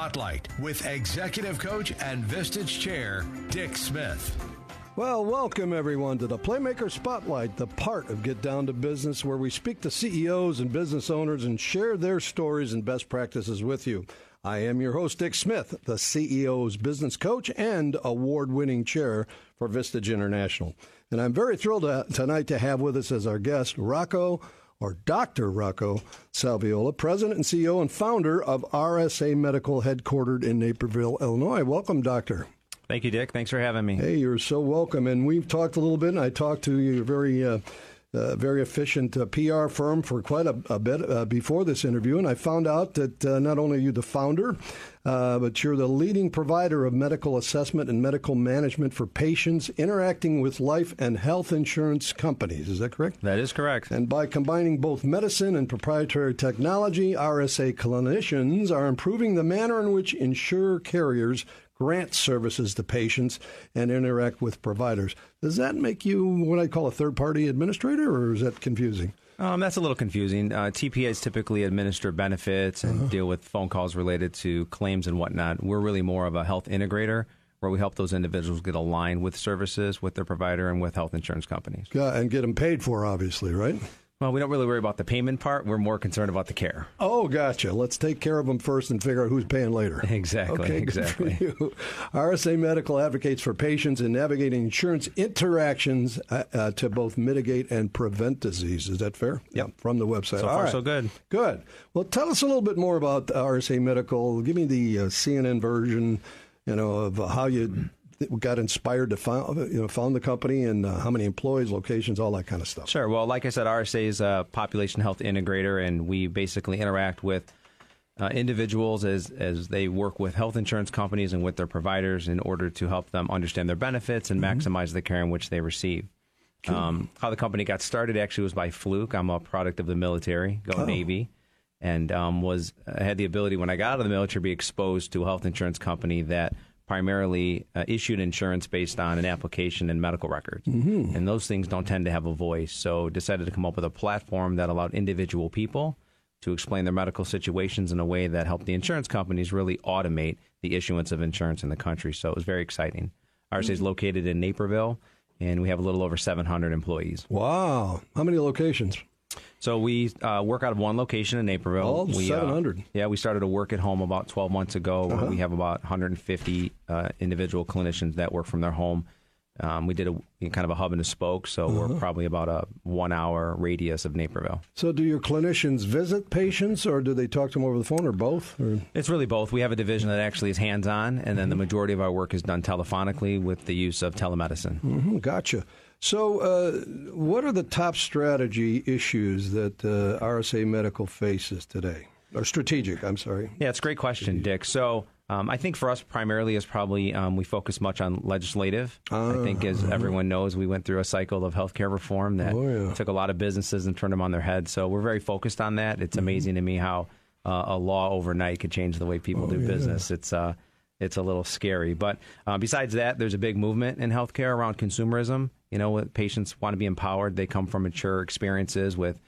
Spotlight with Executive Coach and Vistage Chair, Dick Smith. Well, welcome everyone to the Playmaker Spotlight, the part of Get Down to Business where we speak to CEOs and business owners and share their stories and best practices with you. I am your host, Dick Smith, the CEO's business coach and award-winning chair for Vistage International. And I'm very thrilled tonight to have with us as our guest, Dr. Rocco Salviola, President and CEO and founder of RSA Medical, headquartered in Naperville, Illinois. Welcome, Doctor. Thank you, Dick. Thanks for having me. Hey, you're so welcome. And we've talked a little bit, and I talked to your very efficient PR firm for quite a bit before this interview, and I found out that not only are you the founder, but you're the leading provider of medical assessment and medical management for patients interacting with life and health insurance companies. Is that correct? That is correct. And by combining both medicine and proprietary technology, RSA clinicians are improving the manner in which insurer carriers grant services to patients and interact with providers. Does that make you what I call a third-party administrator, or is that confusing? That's a little confusing. TPAs typically administer benefits and deal with phone calls related to claims and whatnot. We're really more of a health integrator, where we help those individuals get aligned with services, with their provider, and with health insurance companies. Yeah, and get them paid for, obviously, right? Well, we don't really worry about the payment part. We're more concerned about the care. Oh, gotcha. Let's take care of them first and figure out who's paying later. Exactly. Okay, exactly. Good for you. RSA Medical advocates for patients in navigating insurance interactions to both mitigate and prevent disease. Is that fair? Yep. From the website. So far, so good. Good. Well, tell us a little bit more about RSA Medical. Give me the CNN version, of how you got inspired to found the company, and how many employees, locations, all that kind of stuff. Sure. Well, like I said, RSA is a population health integrator, and we basically interact with individuals as they work with health insurance companies and with their providers in order to help them understand their benefits and maximize the care in which they receive. How the company got started actually was by fluke. I'm a product of the military, Navy, and had the ability when I got out of the military to be exposed to a health insurance company that primarily issued insurance based on an application and medical records. Mm-hmm. And those things don't tend to have a voice. So decided to come up with a platform that allowed individual people to explain their medical situations in a way that helped the insurance companies really automate the issuance of insurance in the country. So it was very exciting. RSA is located in Naperville, and we have a little over 700 employees. Wow. How many locations? So we work out of one location in Naperville. 700. We started to work at home about 12 months ago. We have about 150 individual clinicians that work from their home. We did kind of a hub and a spoke, so we're probably about a 1 hour radius of Naperville. So do your clinicians visit patients, or do they talk to them over the phone, or both? Or? It's really both. We have a division that actually is hands-on, and then the majority of our work is done telephonically with the use of telemedicine. Mm-hmm, gotcha. So what are the top strategy issues that RSA Medical faces today? Or strategic, I'm sorry. Yeah, it's a great question, Dick. So I think for us primarily is probably we focus much on legislative. I think as everyone knows, we went through a cycle of healthcare reform that took a lot of businesses and turned them on their heads. So we're very focused on that. It's amazing to me how a law overnight could change the way people do business. It's a little scary. But besides that, there's a big movement in healthcare around consumerism. Patients want to be empowered. They come from mature experiences with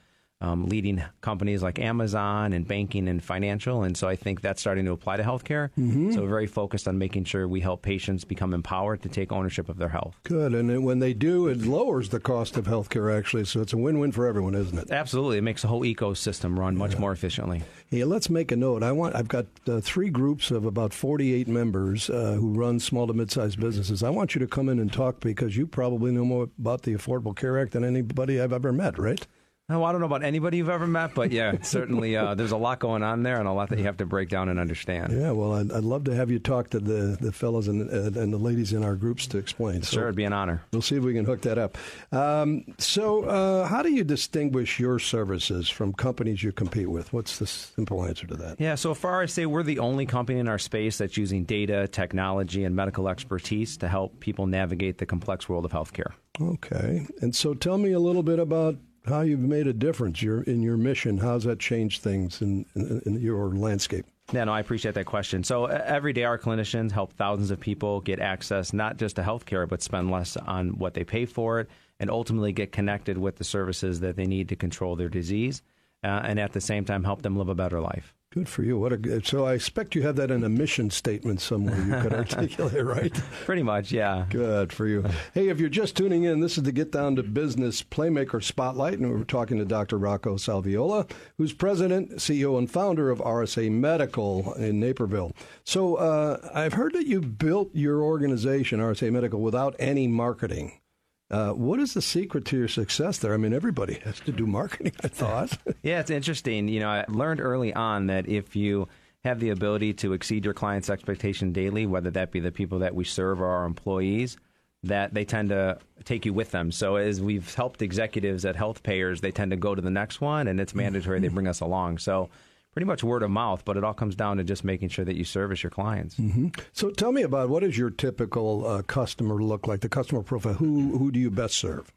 leading companies like Amazon and banking and financial. And so I think that's starting to apply to healthcare. Mm-hmm. So we're very focused on making sure we help patients become empowered to take ownership of their health. Good. And when they do, it lowers the cost of healthcare, actually. So it's a win-win for everyone, isn't it? Absolutely. It makes the whole ecosystem run much more efficiently. Hey, let's make a note. I've got 3 groups of about 48 members who run small to mid-sized businesses. I want you to come in and talk because you probably know more about the Affordable Care Act than anybody I've ever met, right? Oh, I don't know about anybody you've ever met, but yeah, certainly there's a lot going on there and a lot that you have to break down and understand. Yeah, well, I'd love to have you talk to the fellows and the ladies in our groups to explain. Sure, it'd be an honor. We'll see if we can hook that up. So how do you distinguish your services from companies you compete with? What's the simple answer to that? Yeah, so far I say we're the only company in our space that's using data, technology, and medical expertise to help people navigate the complex world of healthcare. Okay, and so tell me a little bit about how you've made a difference in your mission. How's that changed things in your landscape? Yeah, no, I appreciate that question. So every day our clinicians help thousands of people get access not just to healthcare, but spend less on what they pay for it and ultimately get connected with the services that they need to control their disease and at the same time help them live a better life. Good for you. So I expect you have that in a mission statement somewhere you could articulate, right? Pretty much, yeah. Good for you. Hey, if you're just tuning in, this is the Get Down to Business Playmaker Spotlight, and we're talking to Dr. Rocco Salviola, who's president, CEO, and founder of RSA Medical in Naperville. So I've heard that you built your organization, RSA Medical, without any marketing. What is the secret to your success there? I mean, everybody has to do marketing, I thought. Yeah, it's interesting. You know, I learned early on that if you have the ability to exceed your clients' expectation daily, whether that be the people that we serve or our employees, that they tend to take you with them. So as we've helped executives at health payers, they tend to go to the next one, and it's mandatory they bring us along. So pretty much word of mouth, but it all comes down to just making sure that you service your clients. Mm-hmm. So tell me about what does your typical customer look like, the customer profile? Who do you best serve?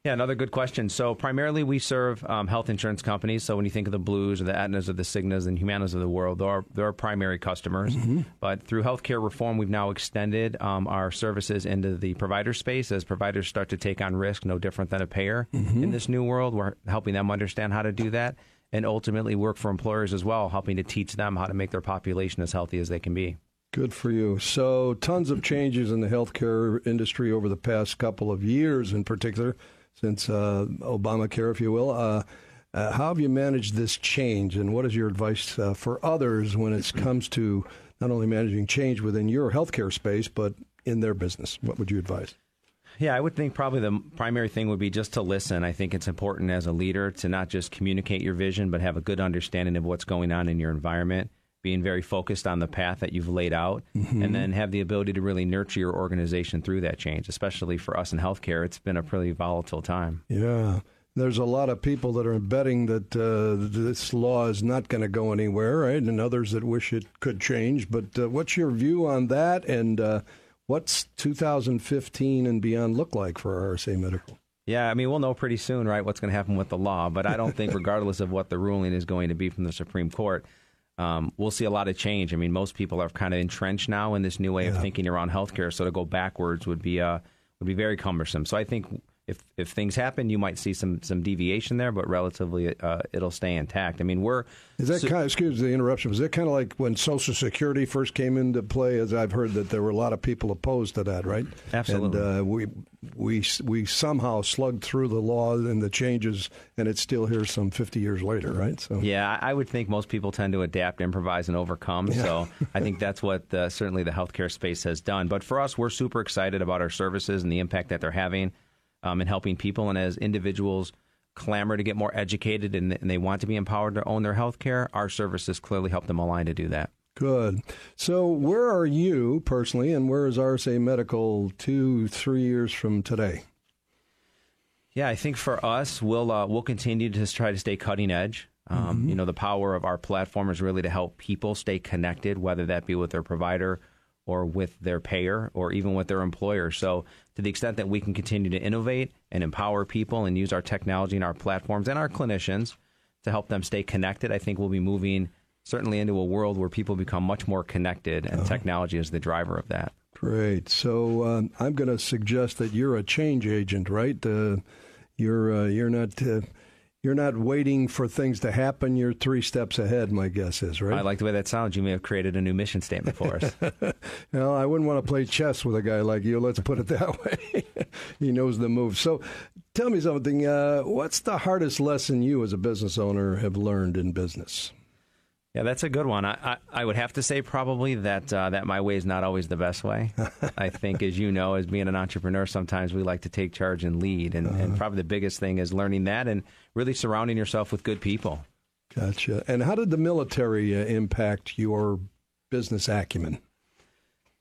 Yeah, another good question. So primarily we serve health insurance companies. So when you think of the Blues or the Aetnas or the Cignas and Humanas of the world, they're our primary customers. Mm-hmm. But through healthcare reform, we've now extended our services into the provider space as providers start to take on risk, no different than a payer in this new world. We're helping them understand how to do that, and ultimately work for employers as well, helping to teach them how to make their population as healthy as they can be. Good for you. So tons of changes in the healthcare industry over the past couple of years in particular, since Obamacare, if you will. How have you managed this change, and what is your advice for others when it comes to not only managing change within your healthcare space, but in their business? What would you advise? Yeah, I would think probably the primary thing would be just to listen. I think it's important as a leader to not just communicate your vision, but have a good understanding of what's going on in your environment, being very focused on the path that you've laid out, and then have the ability to really nurture your organization through that change, especially for us in healthcare. It's been a pretty volatile time. Yeah. There's a lot of people that are betting that this law is not going to go anywhere, right? And others that wish it could change. But what's your view on that? And what's 2015 and beyond look like for RSA Medical? Yeah, I mean, we'll know pretty soon, right, what's going to happen with the law. But I don't think regardless of what the ruling is going to be from the Supreme Court, we'll see a lot of change. I mean, most people are kind of entrenched now in this new way of thinking around healthcare. So to go backwards would be very cumbersome. So I think if things happen, you might see some deviation there, but relatively it'll stay intact. I mean, excuse the interruption, was that kind of like when Social Security first came into play, as I've heard that there were a lot of people opposed to that, right? Absolutely. And we somehow slugged through the law and the changes, and it's still here some 50 years later, right? So yeah, I would think most people tend to adapt, improvise, and overcome. Yeah. So I think that's what certainly the healthcare space has done. But for us, we're super excited about our services and the impact that they're having. And helping people. And as individuals clamor to get more educated and they want to be empowered to own their health care, our services clearly help them align to do that. Good. So where are you personally, and where is RSA Medical 2-3 years from today? Yeah, I think for us, we'll continue to try to stay cutting edge. You know, the power of our platform is really to help people stay connected, whether that be with their provider or with their payer, or even with their employer. So to the extent that we can continue to innovate and empower people and use our technology and our platforms and our clinicians to help them stay connected, I think we'll be moving certainly into a world where people become much more connected, and technology is the driver of that. Great. So I'm going to suggest that you're a change agent, right? You're not waiting for things to happen. You're 3 steps ahead, my guess is, right? I like the way that sounds. You may have created a new mission statement for us. Well, I wouldn't want to play chess with a guy like you. Let's put it that way. He knows the moves. So tell me something. What's the hardest lesson you as a business owner have learned in business? Yeah, that's a good one. I would have to say probably that my way is not always the best way. I think, as you know, as being an entrepreneur, sometimes we like to take charge and lead. And probably the biggest thing is learning that and really surrounding yourself with good people. Gotcha. And how did the military impact your business acumen?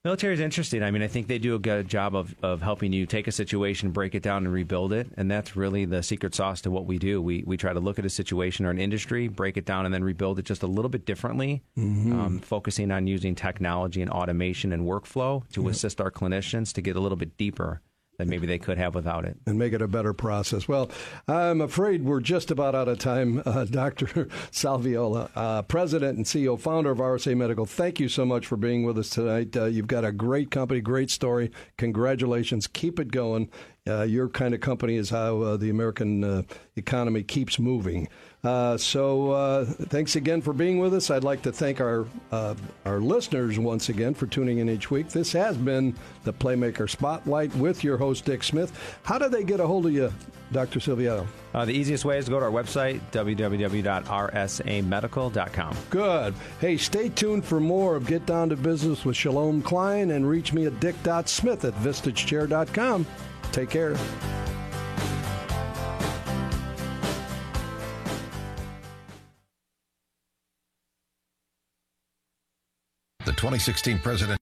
Military is interesting. I mean, I think they do a good job of helping you take a situation, break it down, and rebuild it. And that's really the secret sauce to what we do. We try to look at a situation or an industry, break it down, and then rebuild it just a little bit differently, focusing on using technology and automation and workflow to assist our clinicians to get a little bit deeper than maybe they could have without it. And make it a better process. Well, I'm afraid we're just about out of time. Dr. Salviola, President and CEO, founder of RSA Medical, thank you so much for being with us tonight. You've got a great company, great story. Congratulations. Keep it going. Your kind of company is how the American economy keeps moving. So thanks again for being with us. I'd like to thank our listeners once again for tuning in each week. This has been the Playmaker Spotlight with your host, Dick Smith. How do they get a hold of you, Dr. Silviato? The easiest way is to go to our website, www.rsamedical.com. Good. Hey, stay tuned for more of Get Down to Business with Shalom Klein, and reach me at dick.smith@vistagechair.com. Take care. The 2016 President